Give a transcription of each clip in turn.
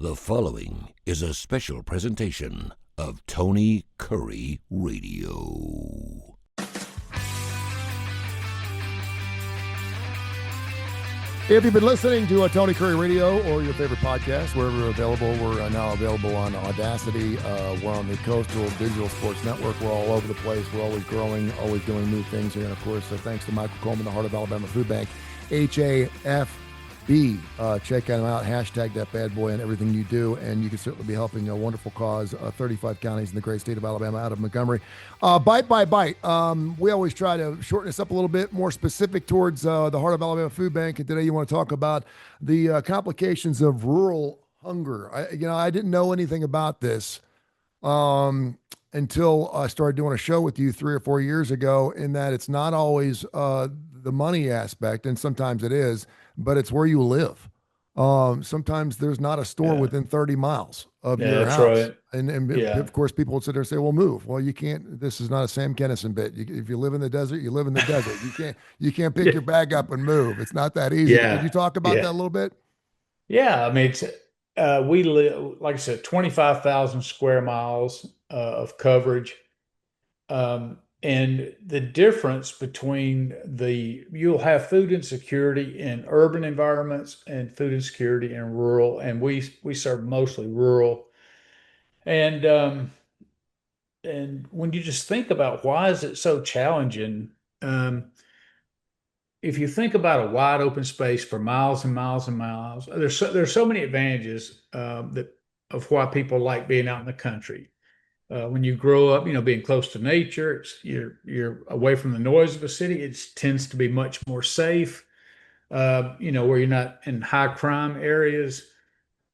The following is a special presentation of Tony Kurre Radio. If you've been listening to Tony Kurre Radio or your favorite podcast, wherever we're available, we're now available on Audacity. We're on the Coastal Digital Sports Network. We're all over the place. We're always growing, always doing new things here. And, of course, thanks to Michael Coleman, the Heart of Alabama Food Bank, HAFB. Check them out. Hashtag that bad boy and everything you do. And you can certainly be helping a wonderful cause, 35 counties in the great state of Alabama out of Montgomery. Bite by bite. We always try to shorten this up a little bit, more specific towards the Heart of Alabama Food Bank. And today you want to talk about the complications of rural hunger. I didn't know anything about this until I started doing a show with you 3 or 4 years ago, in that it's not always the money aspect, and sometimes it is, but it's where you live. Sometimes there's not a store within 30 miles of your that's house. right. And of course, people would sit there and say, well, move. Well, you can't. This is not a Sam Kennison bit. If you live in the desert, you live in the desert. You can't pick your bag up and move. It's not that easy. Yeah. Could you talk about that a little bit? Yeah, I mean, it's we live, like I said, 25,000 square miles of coverage. And the difference between you'll have food insecurity in urban environments and food insecurity in rural, and we serve mostly rural. And when you just think about why is it so challenging, if you think about a wide open space for miles and miles and miles, there's so many advantages of why people like being out in the country. When you grow up, being close to nature, you're away from the noise of a city. It tends to be much more safe, where you're not in high crime areas.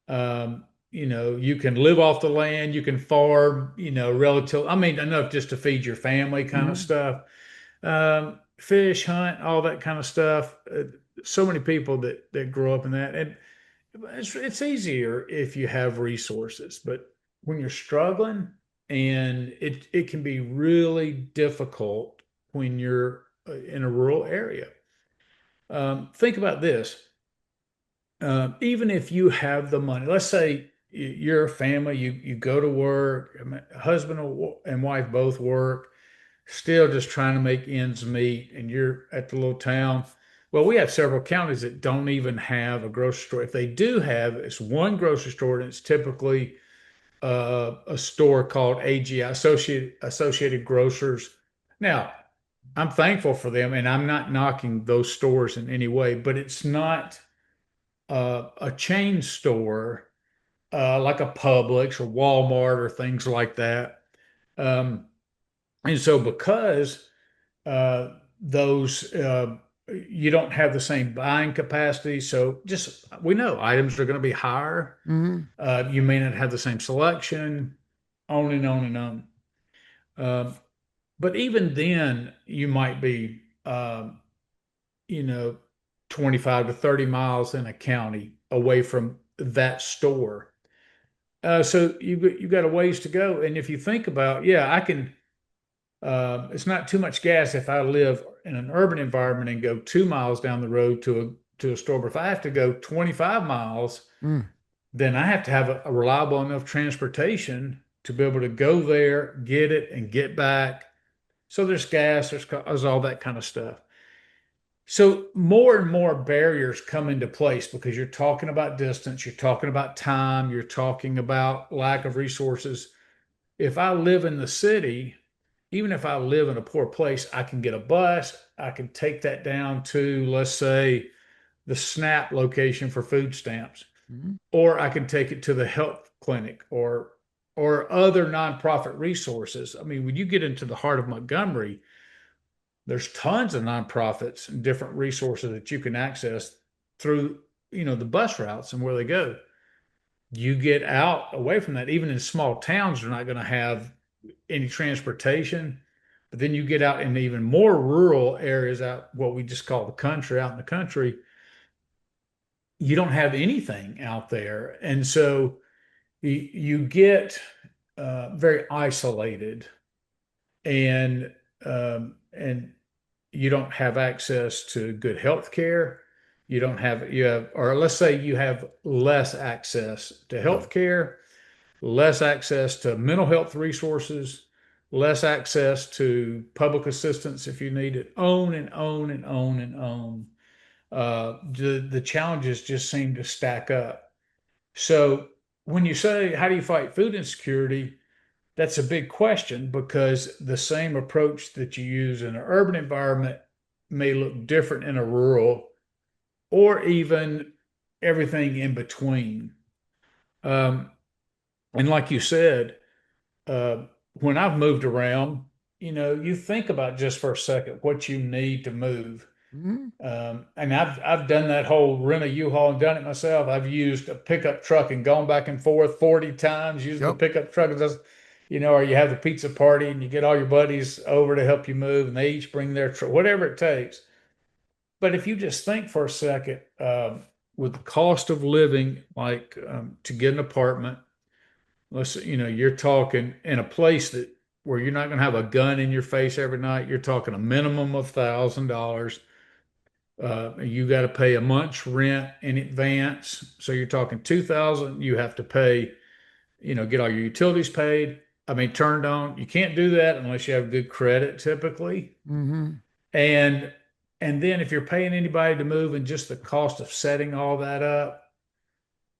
You can live off the land, you can farm, enough just to feed your family kind of stuff. Fish, hunt, all that kind of stuff. So many people that grow up in that. And it's easier if you have resources, but when you're struggling, and it can be really difficult when you're in a rural area. Think about this. Even if you have the money, let's say you're a family, you go to work, husband and wife both work, still just trying to make ends meet, and you're at the little town. Well, we have several counties that don't even have a grocery store. If they do have, it's one grocery store, and it's typically a store called AGI, Associated Grocers. Now, I'm thankful for them, and I'm not knocking those stores in any way, but it's not a chain store like a Publix or Walmart or things like that. And so because those you don't have the same buying capacity. So we know items are going to be higher. You may not have the same selection, on and on and on. But even then, you might be, 25 to 30 miles in a county away from that store. So you've got a ways to go. And if you think about, I can, it's not too much gas if I live in an urban environment and go 2 miles down the road to a store. But if I have to go 25 miles, then I have to have a reliable enough transportation to be able to go there, get it, and get back. So there's gas, there's all that kind of stuff. So more and more barriers come into place because you're talking about distance, you're talking about time, you're talking about lack of resources. If I live in the city, even if I live in a poor place, I can get a bus. I can take that down to, let's say, the SNAP location for food stamps, or I can take it to the health clinic or other nonprofit resources. I mean, when you get into the heart of Montgomery, there's tons of nonprofits and different resources that you can access through, the bus routes and where they go. You get out away from that, even in small towns, they're not going to have any transportation. But then you get out in even more rural areas, out what we just call the country, out in the country, you don't have anything out there. And so you get very isolated, and you don't have access to good health care. you don't have, you have, or let's say you have less access to Yeah. health care, less access to mental health resources, less access to public assistance if you need it, on and on and on and on. The challenges just seem to stack up. So when you say, how do you fight food insecurity? That's a big question because the same approach that you use in an urban environment may look different in a rural or even everything in between. Um, and like you said, uh, when I've moved around, you think about just for a second what you need to move. Mhm. And I've done that whole rent a U-Haul and done it myself. I've used a pickup truck and gone back and forth 40 times, used the Yep. pickup truck and just, or you have the pizza party and you get all your buddies over to help you move and they each bring their truck, whatever it takes. But if you just think for a second, with the cost of living, like to get an apartment, you're talking in a place that where you're not going to have a gun in your face every night. You're talking a minimum of $1,000. You got to pay a month's rent in advance. So you're talking 2,000. You have to pay, get all your utilities paid. I mean, turned on. You can't do that unless you have good credit typically. Hmm. And and then if you're paying anybody to move and just the cost of setting all that up,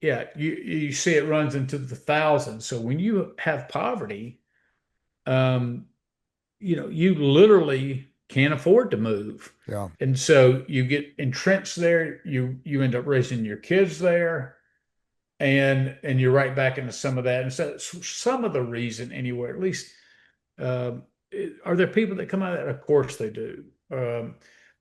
yeah, you see it runs into the thousands. So when you have poverty, um, you literally can't afford to move. Yeah. And so you get entrenched there, you end up raising your kids there, and you're right back into some of that. And so some of the reason anywhere, at least are there people that come out of that? Of course they do.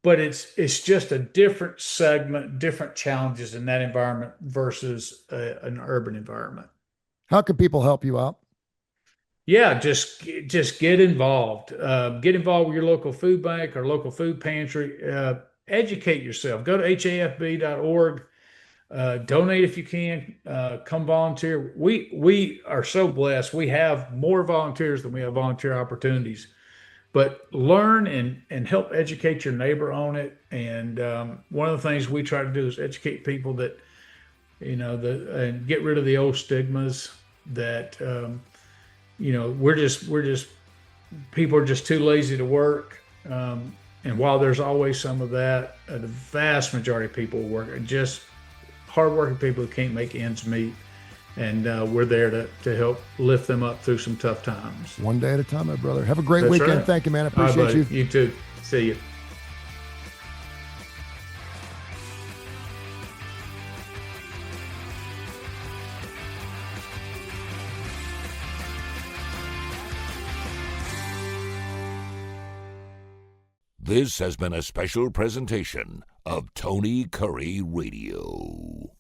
But it's just a different segment, different challenges in that environment versus an urban environment. How can people help you out? Yeah, just get involved. Get involved with your local food bank or local food pantry. Educate yourself. Go to hafb.org. Donate if you can. Come volunteer. We are so blessed. We have more volunteers than we have volunteer opportunities. But learn and help educate your neighbor on it. And one of the things we try to do is educate people that and get rid of the old stigmas that we're just people are just too lazy to work. And while there's always some of that, the vast majority of people work are just hardworking people who can't make ends meet. And we're there to help lift them up through some tough times. One day at a time, my brother. Have a great That's weekend. right. Thank you, man. I All right, appreciate buddy. you. You too. See you. This has been a special presentation of Tony Kurre Radio.